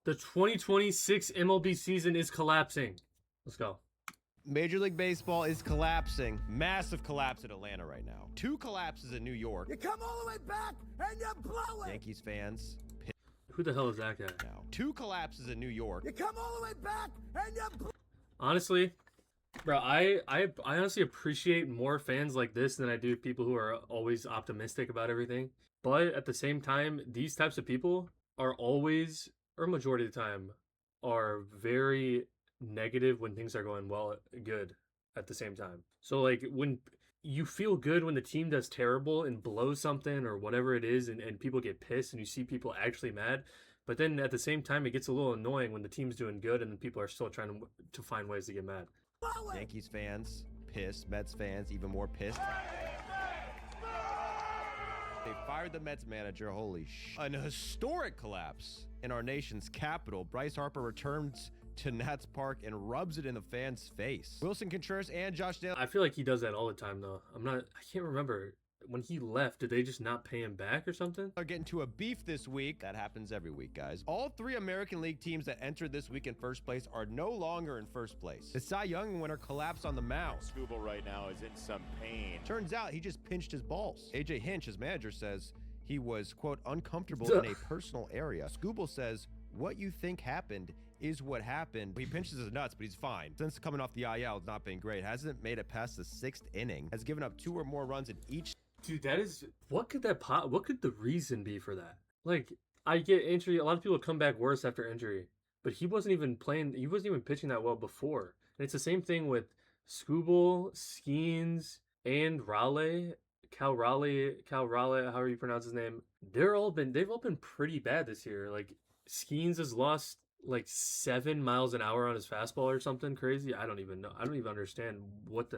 The 2026 MLB season is collapsing. Let's go. Major League Baseball is collapsing. Massive collapse in Atlanta right now. 2 collapses in New York. You come all the way back and you blow it. Yankees fans Who the hell is that guy? now. 2 collapses in New York. You come all the way back and you blow. Honestly, bro, I honestly appreciate more fans like this than I do people who are always optimistic about everything. But at the same time, these types of people are always, or majority of the time, are very negative when things are going good at the same time. So like when you feel good when the team does terrible and blows something or whatever it is, and people get pissed and you see people actually mad. But then at the same time, it gets a little annoying when the team's doing good and then people are still trying to find ways to get mad. Yankees fans pissed. Mets fans even more pissed. They fired the Mets manager. Holy sh! An historic collapse in our nation's capital. Bryce Harper returns to Nats Park and rubs it in the fans' face. Wilson Contreras and Josh Dale. I feel like he does that all the time, though. I can't remember. When he left, did they just not pay him back or something? Are getting to a beef this week. That happens every week, guys. All 3 American League teams that entered this week in first place are no longer in first place. The Cy Young winner collapsed on the mound. Scooble right now is in some pain. Turns out he just pinched his balls. AJ Hinch, his manager, says he was, quote, uncomfortable in a personal area. Scooble says, what you think happened is what happened. He pinches his nuts, but he's fine. Since coming off the IL, it's not been great. Hasn't made it past the 6th inning. Has given up 2 or more runs in each. Dude, that is what could the reason be for that? Like, I get injury. A lot of people come back worse after injury, but he wasn't even playing. He wasn't even pitching that well before. And it's the same thing with Scooble, Skeens, and Cal Raleigh, however you pronounce his name. They've all been pretty bad this year. Like Skeens has lost like 7 miles an hour on his fastball or something crazy. I don't even know. I don't even understand what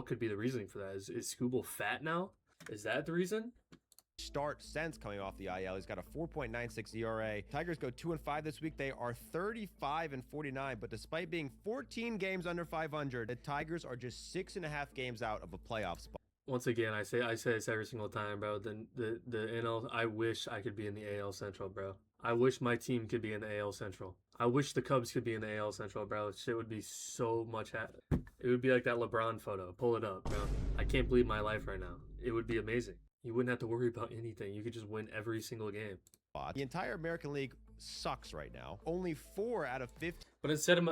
could be the reasoning for that. Is Scooble fat now? Is that the reason? Start since coming off the IL. He's got a 4.96 ERA. Tigers go 2-5 this week. They are 35-49, but despite being 14 games under 500, the Tigers are just 6.5 games out of a playoff spot. Once again, I say this every single time, bro. The NL. I wish I could be in the AL Central, bro. I wish my team could be in the AL Central. I wish the Cubs could be in the AL Central, bro. Shit would be so much it would be like that LeBron photo. Pull it up, bro. I can't believe my life right now. It would be amazing. You wouldn't have to worry about anything. You could just win every single game. The entire American League sucks right now. Only 4 out of 50. But instead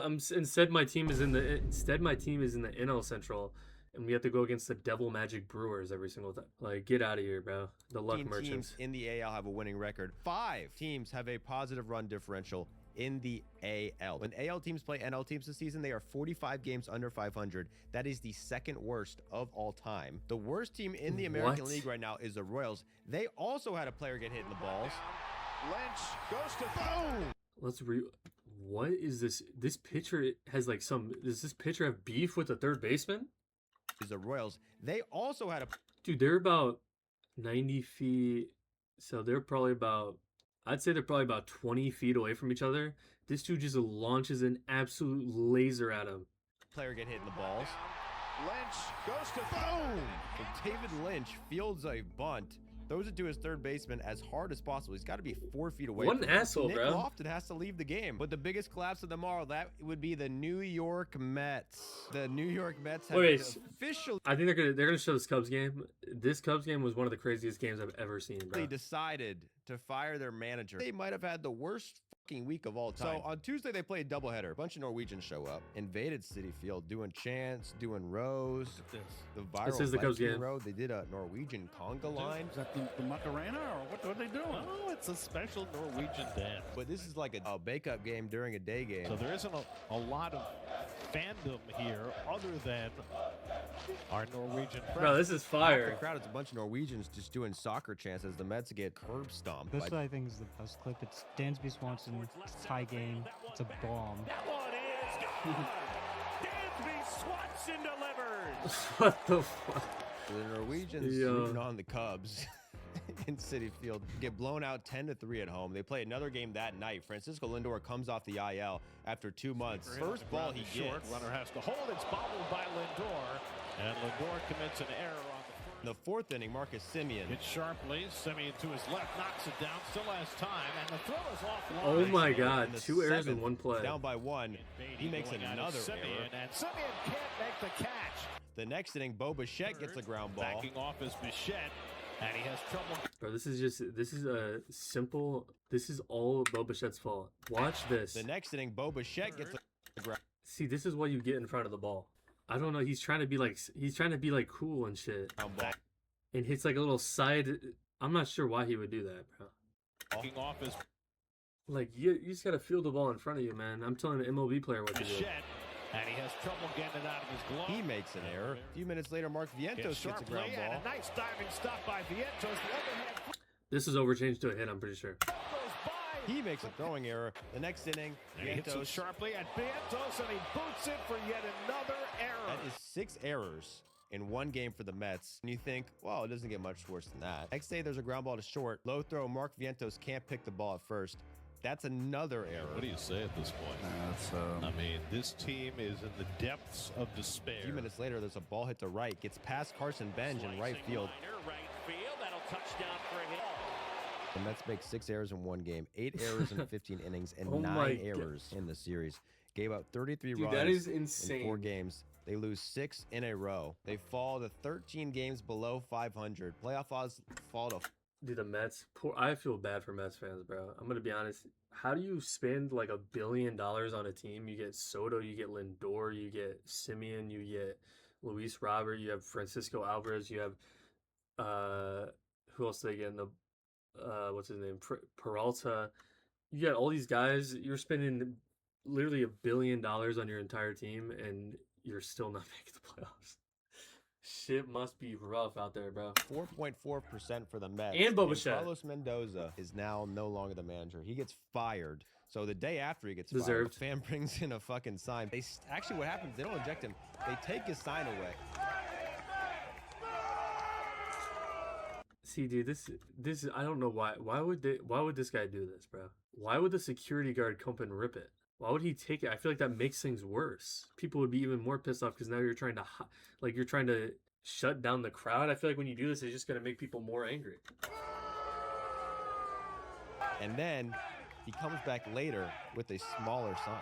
my team is in the NL Central, and we have to go against the Devil Magic Brewers every single time. Like, get out of here, bro. The luck merchants. Teams in the AL have a winning record. 5 teams have a positive run differential in the AL. When AL teams play NL teams this season, they are 45 games under 500. That is the 2nd worst of all time. The worst team in the American League right now is the Royals. They also had a player get hit in the balls. Lynch goes to boom. What is this? This pitcher has like does this pitcher have beef with the third baseman? Is the Royals. They also had a. Dude, they're about 90 feet. So they're probably about, I'd say they're probably about 20 feet away from each other. This dude just launches an absolute laser at him. Player get hit in the balls. Lynch goes to boom. And David Lynch fields a bunt, throws it to his third baseman as hard as possible. He's got to be 4 feet away. What an asshole, Nick bro. Lofton has to leave the game. But the biggest collapse of them all, that would be the New York Mets. The New York Mets have officially. I think they're gonna show this Cubs game. This Cubs game was one of the craziest games I've ever seen, bro. They decided to fire their manager. They might have had the worst fucking week of all time. So on Tuesday they played a doubleheader. A bunch of Norwegians show up, invaded Citi Field, doing chants, doing rows. The viral this is the Cubs game. Row. They did a Norwegian conga line. Is that the Macarena, or what are they doing? Oh, it's a special Norwegian dance. But this is like a bake-up game during a day game. So there isn't a lot of fandom here other than our Norwegian friends. Bro, this is fire. The crowd, it's a bunch of Norwegians just doing soccer chants as the Mets get curb stomped. This I think is the best clip. It's Dansby Swanson tie game. It's a bomb. That one is gone. Dansby Swanson delivers. What the fuck? The Norwegians rooting on the Cubs in Citi Field get blown out 10-3 at home. They play another game that night. Francisco Lindor comes off the IL after 2 months. First ball he gets. Runner has to hold. It's bobbled by Lindor, and Lindor commits an error on the first. In the fourth inning, Marcus Semien. Hits sharply. Simeon to his left, knocks it down, still has time, and the throw is offline. Oh my In God, the 2 errors in seventh, 1 play. Down by 1. He makes another error. And Simeon can't make the catch. The next inning, Bo Bichette gets a ground ball. Backing off is Bichette, and he has trouble. Bro, this is a simple. This is all Bo Bichette's fault. Watch this. The next inning, Bo Bichette gets a ground See, this is what you get in front of the ball. I don't know. He's trying to be like cool and shit, ball. and hits like a little side. I'm not sure why he would do that, bro. Backing off is Like you just gotta feel the ball in front of you, man. I'm telling an MLB player what to do. Bichette, and he has trouble getting it out of his glove. He makes an error. A few minutes later, Mark Vientos Hits gets a sharply, ground and ball. a nice diving stop by Vientos. The overhead This is overchanged to a hit, I'm pretty sure. goes by. He makes a throwing error. The next inning, And he hits it Vientos. sharply at Vientos, and he boots it for yet another error. That is 6 errors in 1 game for the Mets. And you think, well, it doesn't get much worse than that. Next day, there's a ground ball to short. Low throw, Mark Vientos can't pick the ball at first. That's another error. What do you say at this point? I mean, this team is in the depths of despair. A few minutes later, there's a ball hit to right. Gets past Carson Benj in right field. That'll touchdown for him. The Mets make 6 errors in 1 game, 8 errors in 15 innings, and Oh my 9 God. errors in the series. Gave up 33 Dude, runs that is in insane. 4 games. They lose 6 in a row. They fall to 13 games below 500. Playoff odds fall to Dude, the Mets. I feel bad for Mets fans, bro. I'm gonna be honest. How do you spend like $1 billion on a team? You get Soto, you get Lindor, you get Simeon, you get Luis Robert, you have Francisco Alvarez, you have who else did they get in the what's his name? Peralta. You got all these guys. You're spending literally $1 billion on your entire team, and you're still not making the playoffs. Shit must be rough out there, bro. 4.4% for the Mets. And Bo Bichette. Carlos Mendoza is now no longer the manager. He gets fired. So the day after he gets Deserved. fired, fan brings in a fucking sign. Actually, what happens, they don't eject him. They take his sign away. See, dude, this I don't know why. Why would this guy do this, bro? Why would the security guard come up and rip it? Why would he take it? I feel like that makes things worse. People would be even more pissed off because now you're trying to shut down the crowd. I feel like when you do this, it's just gonna make people more angry. And then he comes back later with a smaller sign.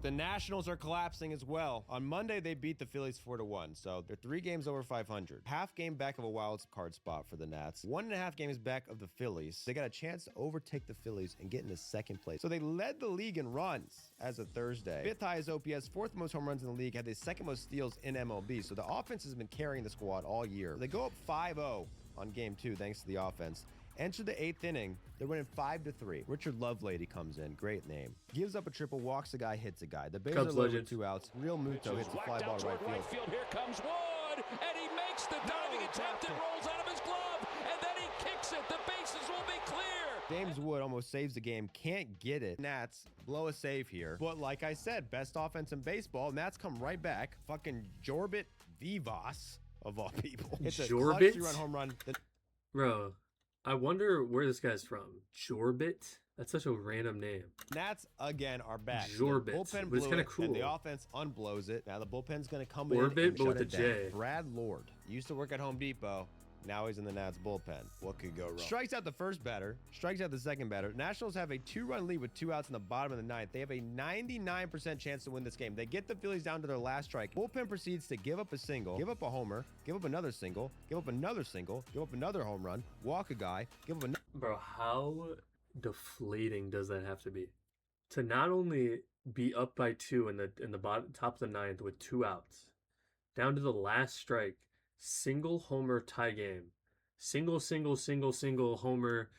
The Nationals are collapsing as well. On Monday, they beat the Phillies 4-1, so they're 3 games over 500. Half game back of a wild card spot for the Nats. 1.5 games back of the Phillies. They got a chance to overtake the Phillies and get into 2nd place. So they led the league in runs as of Thursday. 5th highest OPS, 4th most home runs in the league, had the 2nd most steals in MLB. So the offense has been carrying the squad all year. They go up 5-0 on game 2 thanks to the offense. Enter the 8th inning. They're winning 5-3. Richard Lovelady comes in. Great name. Gives up a triple, walks a guy, hits a guy. The Bears Cubs are low with legend. 2 outs. Real Muto hits a fly ball to right field. Here comes Wood, and he makes the diving attempt and rolls out of his glove, and then he kicks it. The bases will be clear. James Wood almost saves the game. Can't get it. Nats blow a save here. But like I said, best offense in baseball. Nats come right back. Fucking Jorbit Vivas, of all people. It's a clutch Jorbit? 3-run home run. Bro, I wonder where this guy's from. Jorbit? That's such a random name. Nats again are back. Jorbit, The bullpen but it's blew kinda it, cool. and the offense unblows it. Now the bullpen's going to come Orbit, in and but shut with it a down. J. Brad Lord used to work at Home Depot. Now he's in the Nats bullpen. What could go wrong? Strikes out the first batter. Strikes out the second batter. Nationals have a 2-run lead with 2 outs in the bottom of the 9th. They have a 99% chance to win this game. They get the Phillies down to their last strike. Bullpen proceeds to give up a single, give up a homer, give up another single, give up another single, give up another home run, walk a guy, give up another. Bro, how deflating does that have to be? To not only be up by 2 in the bottom, top of the 9th with 2 outs, down to the last strike, single homer tie game, single homer,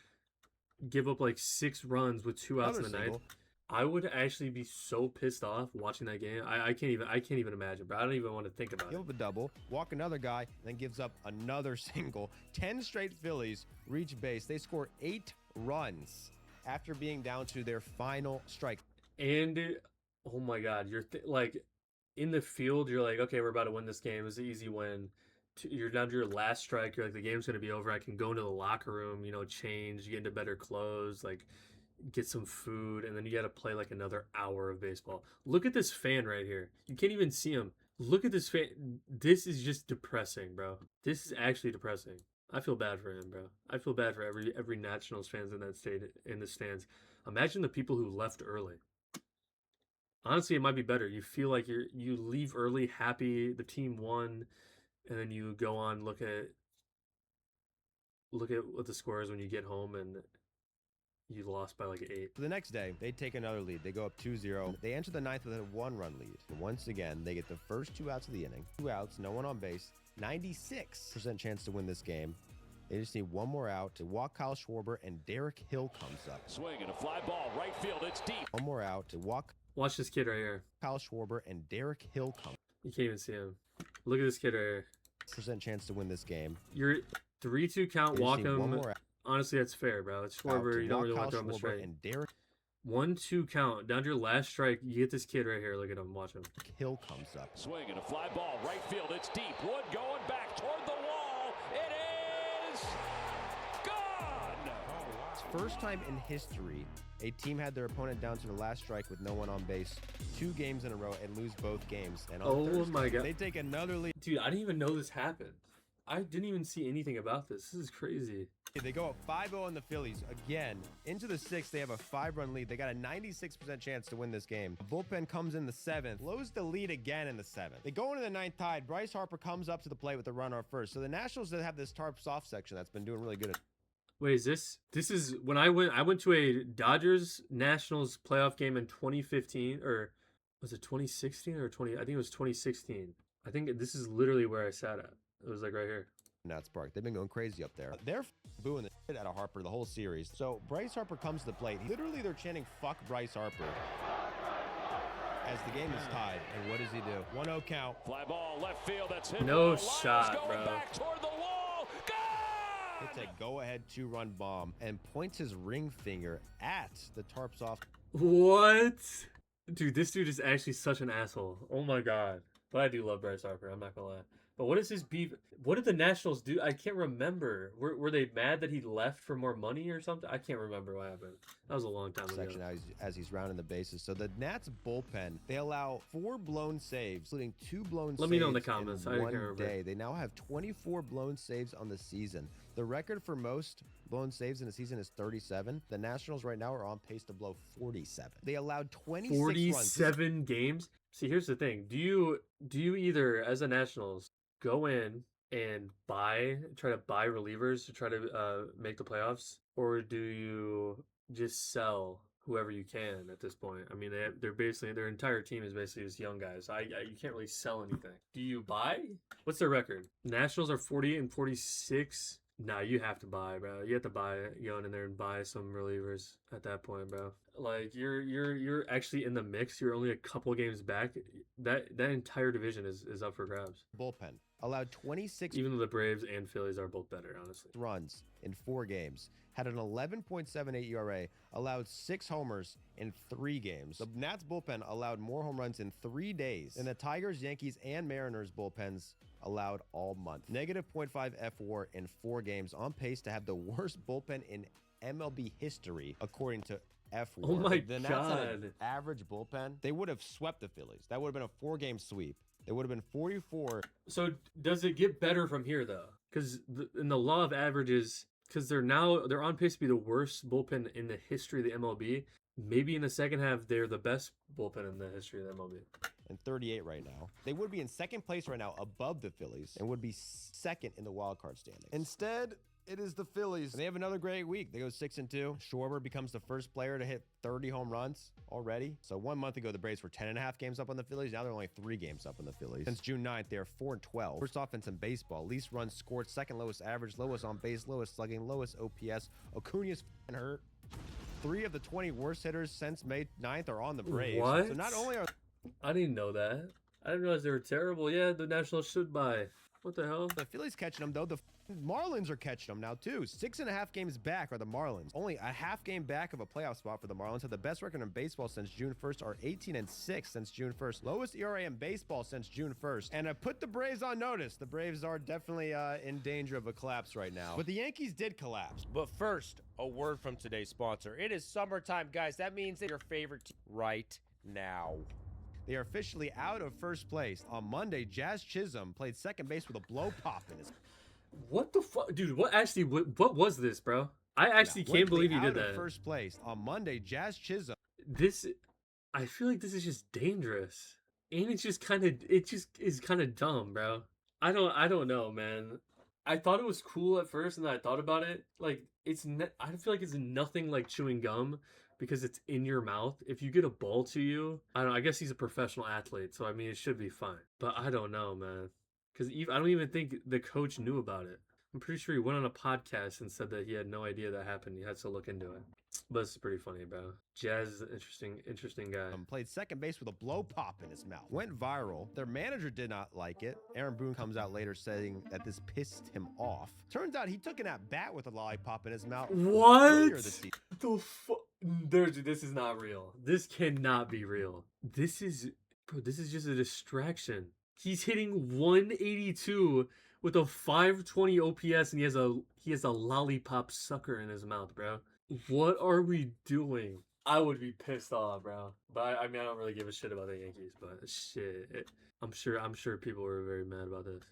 give up like 6 runs with 2 outs in the Another 9th. single. I would actually be so pissed off watching that game. I can't even imagine, bro. I don't even want to think about Give it. up a double, walk another guy, then gives up another single. 10 straight Phillies reach base. They score 8 runs after being down to their final strike. And oh my God, you're like in the field. You're like, okay, we're about to win this game. It's an easy win. You're down to your last strike. You're like, the game's gonna be over. I can go into the locker room, change, get into better clothes, like get some food, and then you got to play like another hour of baseball. Look at this fan right here. You can't even see him. Look at this fan. This is just depressing, bro. This is actually depressing. I feel bad for him, bro. I feel bad for every Nationals fans in that state in the stands. Imagine the people who left early. Honestly, it might be better. You feel like you leave early, happy the team won, and then you go on look at what the score is when you get home and you lost by like 8. The next day, they take another lead. They go up 2-0. They enter the ninth with a 1-run lead. And once again, they get the first 2 outs of the inning. 2 outs, no one on base. 96% chance to win this game. They just need 1 more out to walk Kyle Schwarber, and Derek Hill comes up. Swing and a fly ball, right field, it's deep. 1 more out to walk Watch this kid right here. Kyle Schwarber, and Derek Hill comes. You can't even see him. Look at this kid right here. Percent chance to win this game. You're 3-2 count, They just walk need 1 him. more out Honestly, that's fair, bro. It's to Schwarber. You don't walk really want to Kyle throw him a Schwarber strike. and Derek 1-2 count. Down to your last strike. You get this kid right here. Look at him. Watch him. Hill comes up. Swing and a fly ball, right field, it's deep. Wood going back toward the wall. It is gone. First time in history, a team had their opponent down to the last strike with no one on base 2 games in a row and lose both games. And on Oh Thursday, my God. they take another lead. Dude, I didn't even know this happened. I didn't even see anything about this. This is crazy. They go up 5-0 on the Phillies again. Into the 6th, they have a 5-run lead. They got a 96% chance to win this game. The bullpen comes in the 7th, blows the lead again in the 7th. They go into the 9th tied. Bryce Harper comes up to the plate with a runner first. So the Nationals have this tarp soft section that's been doing really good. Wait, is this is when I went to a Dodgers Nationals playoff game in 2015, or was it 2016 or 20? I think it was 2016. I think this is literally where I sat at. It was like right here. Nats Park. They've been going crazy up there. They're booing the shit out of Harper the whole series. So Bryce Harper comes to the plate. Literally, they're chanting "fuck Bryce Harper" as the game is tied. And what does he do? 1-0 count. Fly ball, left field, that's hit. No Lyles shot, going bro. back toward the wall. Gone! It's a go-ahead 2-run bomb and points his ring finger at the tarp soft. What? Dude, this dude is actually such an asshole. Oh my God. But I do love Bryce Harper. I'm not gonna lie. But what is his beef? What did the Nationals do? I can't remember. Were they mad that he left for more money or something? I can't remember what happened. That was a long time ago. Section as he's rounding the bases. So the Nats bullpen, they allow 4 blown saves, including 2 blown saves. Let me know in the comments. I can't one remember. day. They now have 24 blown saves on the season. The record for most blown saves in a season is 37. The Nationals right now are on pace to blow 47. They allowed 26 47 games. See, here's the thing. Do you either, as a Nationals, go in and try to buy relievers to try to make the playoffs, or do you just sell whoever you can at this point? I mean, they're basically, their entire team is basically just young guys. You can't really sell anything. Do you buy? What's their record? Nationals are 48 and 46. Nah, you have to buy, bro. You have to buy, go in there and buy some relievers at that point, bro. Like you're actually in the mix. You're only a couple games back. That entire division is up for grabs. bullpen. Allowed 26 Even though the Braves and Phillies are both better, honestly. runs in 4 games, had an 11.78 ERA, allowed 6 homers in 3 games. The Nats bullpen allowed more home runs in 3 days than the Tigers, Yankees, and Mariners bullpens allowed all month. Negative .5 F4 in 4 games, on pace to have the worst bullpen in MLB history, according to F4. Oh my The Nats had an God. average bullpen. They would have swept the Phillies. That would have been a 4-game sweep. It would have been 44. So does it get better from here though? Because in the law of averages, because they're on pace to be the worst bullpen in the history of the MLB. Maybe in the second half they're the best bullpen in the history of the MLB. And 38 right now. They would be in second place right now above the Phillies and would be second in the wild card standing. Instead, it is the Phillies. And they have another great week. They go 6-2. Schwarber becomes the first player to hit 30 home runs already. So 1 month ago, the Braves were 10.5 games up on the Phillies. Now they're only 3 games up on the Phillies. Since June 9th, they are 4-12. Worst offense in baseball. Least runs scored, second lowest average, lowest on base, lowest slugging, lowest OPS. Acuna's hurt. 3 of the 20 worst hitters since May 9th are on the Braves. What? So not only are I didn't know that. I didn't realize they were terrible. Yeah, the Nationals should buy. What the hell? the Phillies catching them, though, the Marlins are catching them now, too. 6.5 games back are the Marlins. Only a half game back of a playoff spot for the Marlins. Have the best record in baseball since June 1st, are 18-6 since June 1st. Lowest ERA in baseball since June 1st. And I put the Braves on notice. The Braves are definitely in danger of a collapse right now. But the Yankees did collapse. But first, a word from today's sponsor. It is summertime, guys. That means that your favorite team right now. They are officially out of first place. On Monday, Jazz Chisholm played second base with a blow pop in his What the fuck, dude? What was this, bro? I actually can't believe he did that. First place. On Monday, Jazz Chisholm. This, I feel like this is just dangerous, and it just is kind of dumb, bro. I don't know, man. I thought it was cool at first, and then I thought about it. Like, I feel like it's nothing like chewing gum because it's in your mouth. If you get a ball to you, I don't know, I guess he's a professional athlete, so I mean, it should be fine. But I don't know, man. Because I don't even think the coach knew about it. I'm pretty sure he went on a podcast and said that he had no idea that happened. He had to look into it. But it's pretty funny, bro. Jazz is an interesting guy. Played second base with a blow pop in his mouth. Went viral. Their manager did not like it. Aaron Boone comes out later saying that this pissed him off. Turns out he took an at-bat with a lollipop in his mouth. What? The fuck? This is not real. This cannot be real. This is just a distraction. He's hitting 182 with a 520 OPS, and he has a lollipop sucker in his mouth, bro. What are we doing? I would be pissed off, bro. But I mean, I don't really give a shit about the Yankees, but shit. I'm sure people were very mad about this.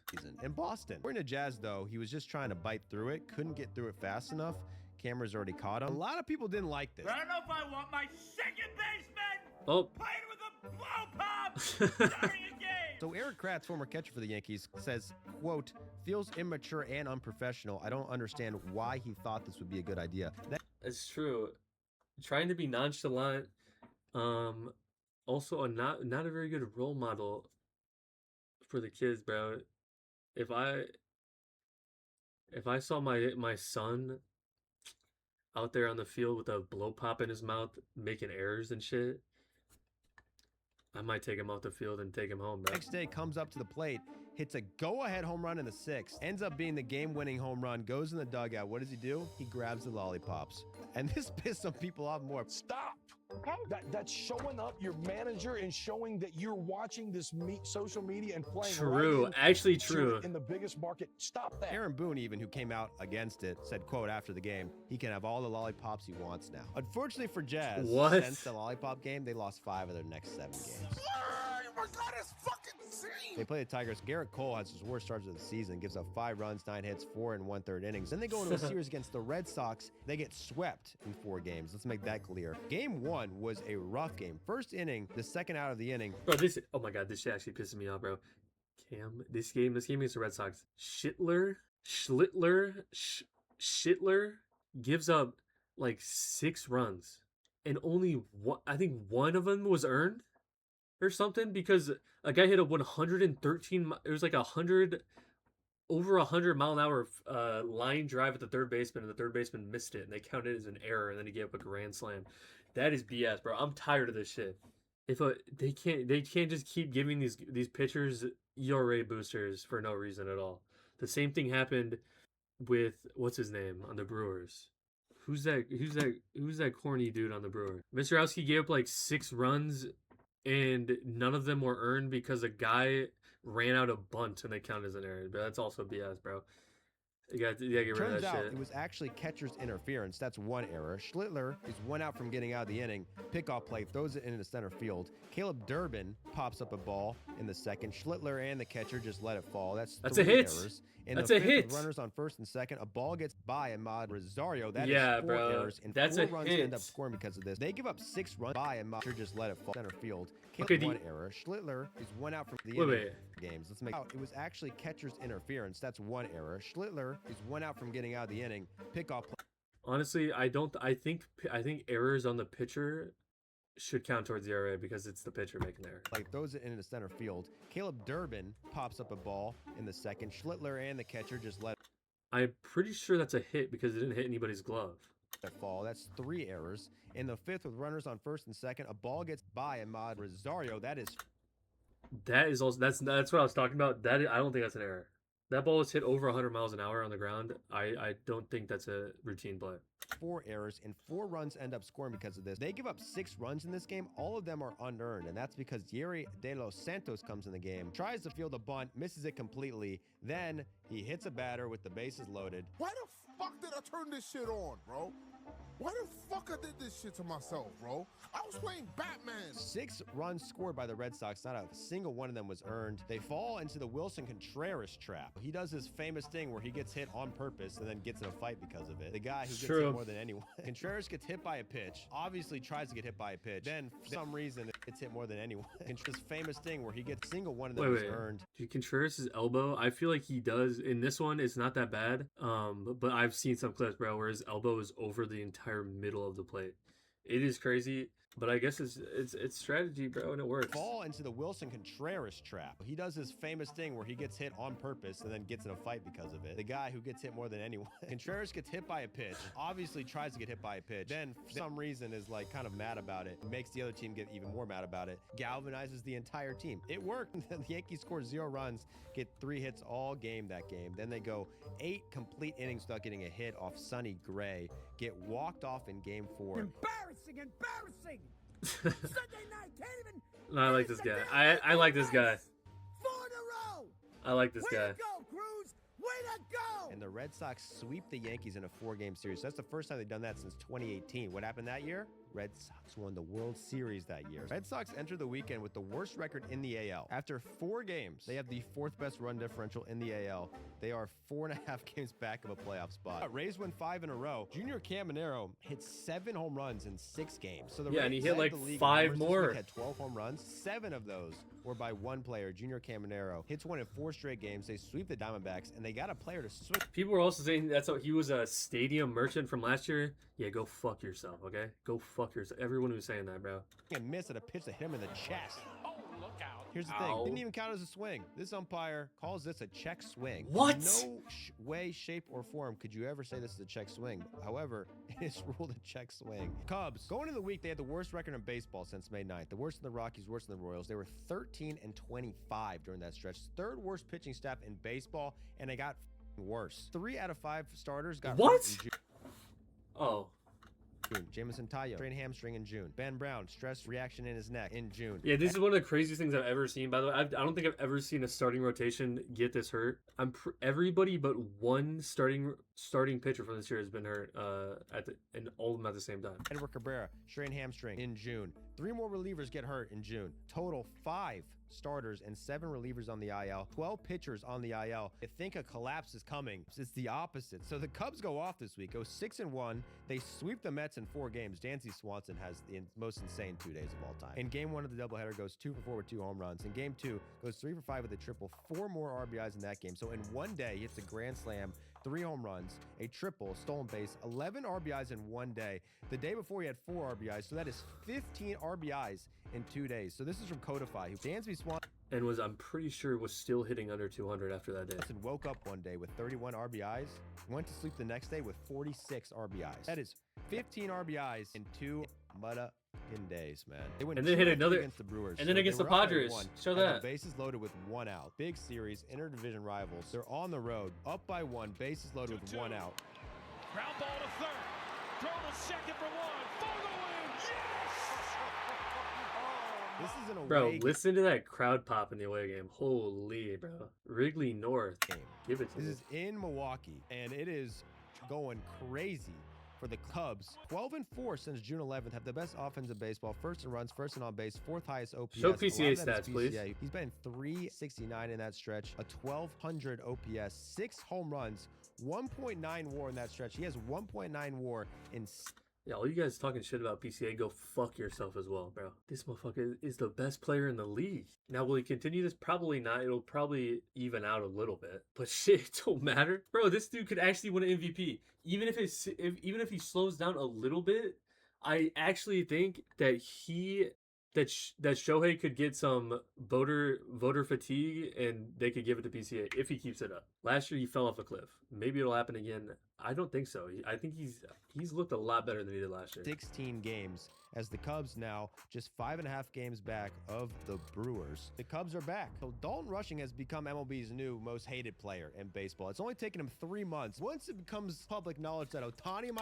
In Boston. According to Jazz, though, he was just trying to bite through it, couldn't get through it fast enough. Cameras already caught him. A lot of people didn't like this. I don't know if I want my second baseman playing with a blow pop starting a game. So Eric Kratz, former catcher for the Yankees, says, quote, feels immature and unprofessional. I don't understand why he thought this would be a good idea. It's true. Trying to be nonchalant, also not a very good role model for the kids, bro. If I saw my son out there on the field with a blow pop in his mouth making errors and shit, I might take him off the field and take him home, bro. Next day comes up to the plate, hits a go-ahead home run in the sixth, ends up being the game-winning home run, goes in the dugout. What does he do? He grabs the lollipops. And this pissed some people off more. Stop. Okay. That's showing up your manager and showing that you're watching this social media and playing. True, right actually true. In the biggest market. Stop that. Aaron Boone, even, who came out against it, said, quote, after the game, he can have all the lollipops he wants now. Unfortunately for Jazz, since the lollipop game, they lost 5 of their next 7 games. Oh my God, it's fucking insane. They play the Tigers. Garrett Cole has his worst starts of the season, gives up 5 runs, 9 hits, 4 1/3 innings. Then they go into a series against the Red Sox. They get swept in 4 games. Let's make that clear. Game 1 was a rough game. First inning, the second out of the inning. Bro, oh my God, this shit actually pisses me off, bro. This game against the Red Sox. Schittler gives up like 6 runs, and only one, I think one of them was earned or something, because a guy hit a 113, it was like over 100 mile an hour line drive at the third baseman, and the third baseman missed it, and they counted it as an error, and then he gave up a grand slam. That is BS, bro. I'm tired of this shit. They can't just keep giving these pitchers ERA boosters for no reason at all. The same thing happened with what's his name on the Brewers. Who's that corny dude on the Brewers? Mr. Owski gave up like 6 runs, and none of them were earned because a guy ran out a bunt and they counted as an error. But that's also BS, bro. You gotta get rid of that shit. It was actually catcher's interference. That's 1 error. Schlittler is 1 out from getting out of the inning. Pickoff play, throws it into center field. Caleb Durbin pops up a ball in the second. Schlittler and the catcher just let it fall. That's 3 a hit. errors. That's a hit. With runners on first and second. A ball gets by Ahmad Rosario. That is 4 bro. errors. And That's 4 a runs hit. end up scoring because of this. They give up 6 runs by Ahmad. Just let it fall. Center field. Caleb, Okay, 1 error. Schlittler is 1 out from the games. Let's make out. It was actually catcher's interference. That's 1 error. Schlittler is 1 out from getting out of the inning. Pickoff play. Honestly, I think errors on the pitcher should count towards the ERA because it's the pitcher making the error. Like throws it into center field. Caleb Durbin pops up a ball in the second. Schlittler and the catcher just let I'm pretty sure that's a hit because it didn't hit anybody's glove. it fall. That's 3 errors. In the 5th, with runners on first and second, a ball gets by Ahmad Rosario. That is also that's what I was talking about. I don't think that's an error. That ball was hit over 100 miles an hour on the ground. I don't think that's a routine play. 4 errors, and 4 runs end up scoring because of this. They give up 6 runs in this game. All of them are unearned, and that's because Yeri De Los Santos comes in the game, tries to field a bunt, misses it completely. Then he hits a batter with the bases loaded. Why the fuck did I turn this shit on, bro? Why the fuck I did this shit to myself, bro? I was playing Batman. 6 runs scored by the Red Sox. Not a single one of them was earned. They fall into the Wilson Contreras trap. He does this famous thing where he gets hit on purpose and then gets in a fight because of it. The guy who gets hit more than anyone. Contreras gets hit by a pitch, obviously tries to get hit by a pitch. Then, for some reason, it gets hit more than anyone. Contreras' famous thing where he gets single one of them was earned. Dude, Contreras' elbow, I feel like he does, in this one, it's not that bad. But I've seen some clips, bro, where his elbow is over the entire middle of the plate. It is crazy, but I guess it's strategy, bro, and it works. Fall into the Wilson Contreras trap. He does this famous thing where he gets hit on purpose and then gets in a fight because of it. The guy who gets hit more than anyone. Contreras gets hit by a pitch, obviously tries to get hit by a pitch. Then, for some reason, is like kind of mad about it. Makes the other team get even more mad about it. Galvanizes the entire team. It worked. The Yankees score 0 runs, get 3 hits all game that game. Then they go 8 complete innings without getting a hit off Sonny Gray. Get walked off in game 4. Embarrassing! Sunday night, can't even. No, I like this guy. I like this guy. 4 in a row! I like this Way guy. to go, Cruz! Way to go! And the Red Sox sweep the Yankees in a 4-game series. That's the first time they've done that since 2018. What happened that year? Red Sox won the World Series that year. Red Sox enter the weekend with the worst record in the AL. After 4 games, they have the 4th best run differential in the AL. They are 4.5 games back of a playoff spot. Rays win 5 in a row. Junior Caminero hit 7 home runs in 6 games. So the Yeah, and he Rays hit led like the league in 5 homers this more. week, had 12 home runs. 7 of those were by one player, Junior Caminero. Hits 1 in 4 straight games. They sweep the Diamondbacks, and they got a player to switch. People were also saying that's how he was a stadium merchant from last year. Yeah, go fuck yourself, okay? Go fuck yourself. Everyone was saying that, bro. And miss at a pitch that hit him in the chest. Oh, look out. Here's the thing. Didn't even count as a swing. This umpire calls this a check swing. What? No way, shape, or form could you ever say this is a check swing. However, it is ruled a check swing. Cubs. Going into the week, they had the worst record in baseball since May 9th. The worst in the Rockies, worst in the Royals. They were 13-25 during that stretch. 3rd worst pitching staff in baseball, and they got worse. 3 out of 5 starters got What? hurt in June. Oh. Jameson Tayo, strained hamstring in June. Ben Brown, stress reaction in his neck in June. Yeah, this is one of the craziest things I've ever seen. By the way, I don't think I've ever seen a starting rotation get this hurt. Everybody but one starting pitcher from this year has been hurt and all of them at the same time. Edward Cabrera, strained hamstring in June. 3 more relievers get hurt in June. Total 5 starters and 7 relievers on the IL. 12 pitchers on the IL. You think a collapse is coming. It's the opposite. So the Cubs go off this week, go 6-1. They sweep the Mets in 4 games. Dansby Swanson has the most insane 2 days of all time. In game 1 of the doubleheader, goes 2 for 4 with 2 home runs. In game 2, goes 3 for 5 with a triple. 4 more RBIs in that game. So in one day, he hits a grand slam, 3 home runs, a triple, a stolen base, 11 RBIs in one day. The day before, he had 4 RBIs. So that is 15 RBIs in 2 days. So this is from Codify. Dansby Swanson I'm pretty sure, was still hitting under 200 after that day. woke up one day with 31 RBIs, went to sleep the next day with 46 RBIs. That is 15 RBIs in 2 days, man. They went And then hit 2-3 another against the Brewers. and then So against they the were up by Padres. 1, Show had the that. bases loaded with 1 out. Big series, interdivision rivals. They're on the road, up by 1, bases loaded with 1 out. Ground ball to third. Throw to second for 1. For the win. Yes! This is an away Bro, listen to that crowd pop in the away game. Holy, bro. Wrigley North. game. Give it to This me. is in Milwaukee, and it is going crazy for the Cubs. 12-4 since June 11th, have the best offense in baseball. First in runs, first in on base, 4th highest OPS. Show A lot PCA of that is stats, please. PCA. He's been 369 in that stretch, a 1200 OPS, 6 home runs, 1.9 WAR in that stretch. He has 1.9 WAR in. Yeah, all you guys talking shit about PCA, go fuck yourself as well, bro. This motherfucker is the best player in the league. Now, will he continue this? Probably not. It'll probably even out a little bit. But shit, it don't matter. Bro, this dude could actually win an MVP. Even if he slows down a little bit, I actually think that that Shohei could get some voter fatigue and they could give it to PCA if he keeps it up. Last year he fell off a cliff. Maybe it'll happen again. I don't think so. I think he's looked a lot better than he did last year. 16 games as the Cubs now just 5.5 games back of the Brewers. The Cubs are back. So Dalton Rushing has become MLB's new most hated player in baseball. It's only taken him 3 months. Once it becomes public knowledge that Ohtani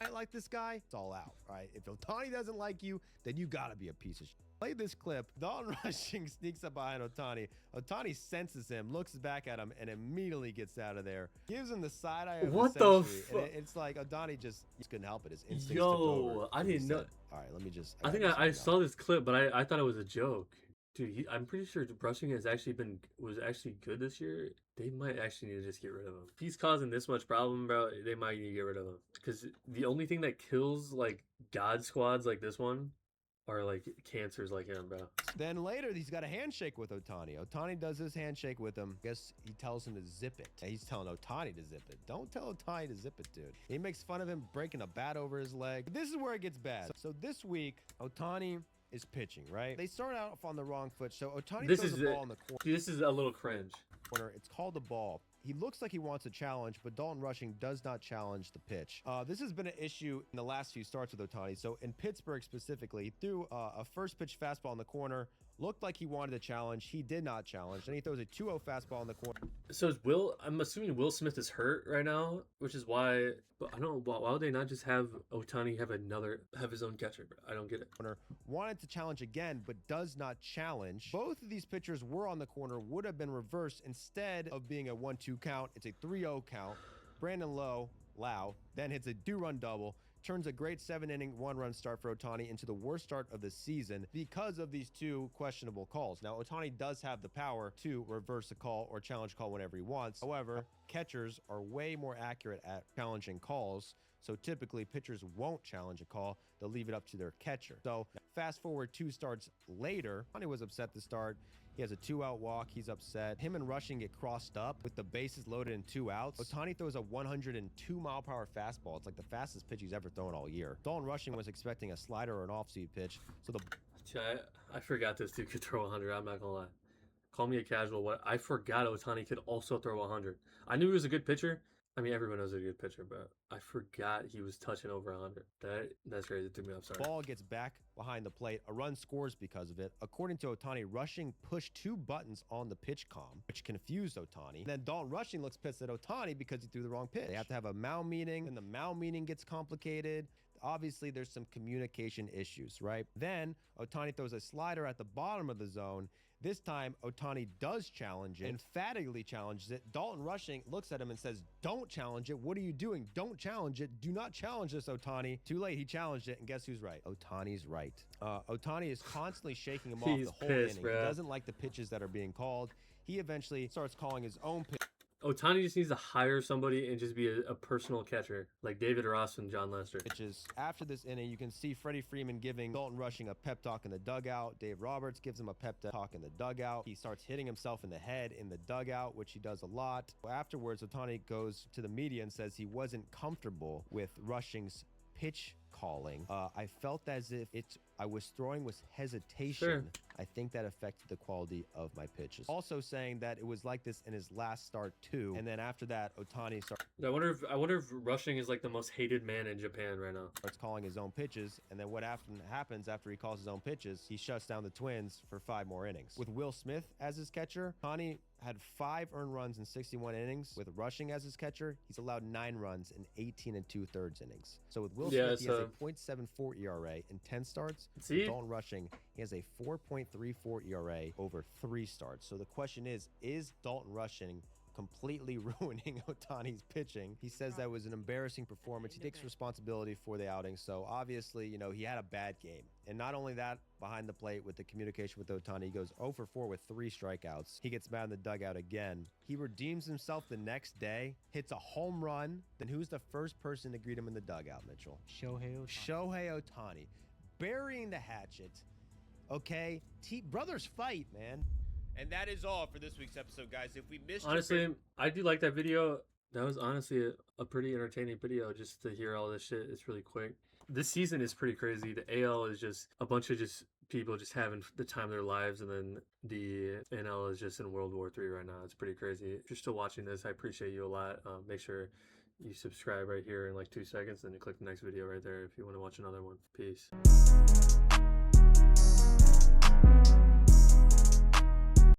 I like this guy, it's all out, right? If Ohtani doesn't like you, then you gotta be a piece of shit. Play this clip. Dalton Rushing sneaks up behind Ohtani. Ohtani senses him, looks back at him, and immediately gets out of there. Gives him the side eye of What the the century. fuck? It's like Ohtani just couldn't help it. His instincts took over. Yo, I didn't know. All right, let me just. I think I saw this clip, but I thought it was a joke. Dude, I'm pretty sure Rushing was actually good this year. They might actually need to just get rid of him. If he's causing this much problem, bro, they might need to get rid of him. Because the only thing that kills like God squads like this one are like cancers like him, bro. Then later, he's got a handshake with Ohtani. Ohtani does his handshake with him. Guess he tells him to zip it. He's telling Ohtani to zip it. Don't tell Ohtani to zip it, dude. He makes fun of him breaking a bat over his leg. This is where it gets bad. So this week, Ohtani is pitching, right? They start out off on the wrong foot. So Ohtani throws the ball in the corner. This is a little cringe. It's called the ball. He looks like he wants a challenge, but Dalton Rushing does not challenge the pitch. This has been an issue in the last few starts with Ohtani. So in Pittsburgh specifically, he threw a first pitch fastball in the corner. Looked like he wanted a challenge. He did not challenge. Then he throws a 2-0 fastball in the corner. So is I'm assuming Will Smith is hurt right now, which is why. But I don't know why would they not just have Ohtani have his own catcher? Bro? I don't get it. Wanted to challenge again, but does not challenge. Both of these pitchers were on the corner, would have been reversed. Instead of being a 1-2 count, it's a 3-0 count. Brandon Lau then hits a 2-run double. Turns a great 7-inning, 1-run start for Ohtani into the worst start of the season because of these two questionable calls. Now, Ohtani does have the power to reverse a call or challenge a call whenever he wants. However, catchers are way more accurate at challenging calls. So typically, pitchers won't challenge a call. They'll leave it up to their catcher. So fast forward 2 starts later, Ohtani was upset to start. He has a 2-out walk. He's upset. Him and Rushing get crossed up with the bases loaded and 2 outs. Ohtani throws a 102-mile-per-hour fastball. It's like the fastest pitch he's ever thrown all year. Dalton Rushing was expecting a slider or an off-speed pitch. So I forgot this dude could throw 100. I'm not gonna lie. Call me a casual. I forgot Ohtani could also throw 100. I knew he was a good pitcher. I mean, everyone knows he's a good pitcher, but I forgot he was touching over 100. That's crazy. It threw me off. Sorry. Ball gets back behind the plate. A run scores because of it. According to Ohtani, Rushing pushed 2 buttons on the pitch comm, which confused Ohtani. And then Dalton Rushing looks pissed at Ohtani because he threw the wrong pitch. They have to have a mound meeting, and the mound meeting gets complicated. Obviously, there's some communication issues, right? Then Ohtani throws a slider at the bottom of the zone. This time, Ohtani does challenge it, emphatically challenges it. Dalton Rushing looks at him and says, "Don't challenge it. What are you doing? Don't challenge it. Do not challenge this, Ohtani." Too late, he challenged it, and guess who's right? Ohtani's right. Ohtani is constantly shaking him off the whole inning. Bro. He doesn't like the pitches that are being called. He eventually starts calling his own pitch. Ohtani just needs to hire somebody and just be a personal catcher, like David Ross and John Lester. Pitches. After this inning, you can see Freddie Freeman giving Dalton Rushing a pep talk in the dugout. Dave Roberts gives him a pep talk in the dugout. He starts hitting himself in the head in the dugout, which he does a lot. Afterwards, Ohtani goes to the media and says he wasn't comfortable with Rushing's pitch calling. I felt as if I was throwing with hesitation. Sure. I think that affected the quality of my pitches. Also saying that it was like this in his last start too. And then after that, Ohtani I wonder if Rushing is like the most hated man in Japan right now. starts calling his own pitches. And then what happens after he calls his own pitches, he shuts down the Twins for 5 more innings. With Will Smith as his catcher, Ohtani had 5 earned runs in 61 innings. With Rushing as his catcher, he's allowed 9 runs in 18 2/3 innings. So with Will Smith, he has a .74 ERA in 10 starts. See? With Dalton Rushing, he has a 4.34 ERA over 3 starts. So the question is Dalton Rushing completely ruining Ohtani's pitching? He says that was an embarrassing performance. He takes responsibility for the outing. So obviously, he had a bad game. And not only that, behind the plate with the communication with Ohtani, he goes 0 for 4 with 3 strikeouts. He gets mad in the dugout again. He redeems himself the next day, hits a home run. Then who's the first person to greet him in the dugout, Mitchell? Shohei Ohtani. Burying the hatchet. Okay? Brothers fight, man. And that is all for this week's episode, guys. If we missed Honestly, I do like that video. That was honestly a pretty entertaining video just to hear all this shit. It's really quick. This season is pretty crazy. The AL is just a bunch of just people just having the time of their lives, and then the NL is just in World War III right now. It's pretty crazy. If you're still watching this, I appreciate you a lot. Make sure you subscribe right here in like 2 seconds, and you click the next video right there if you want to watch another one. Peace.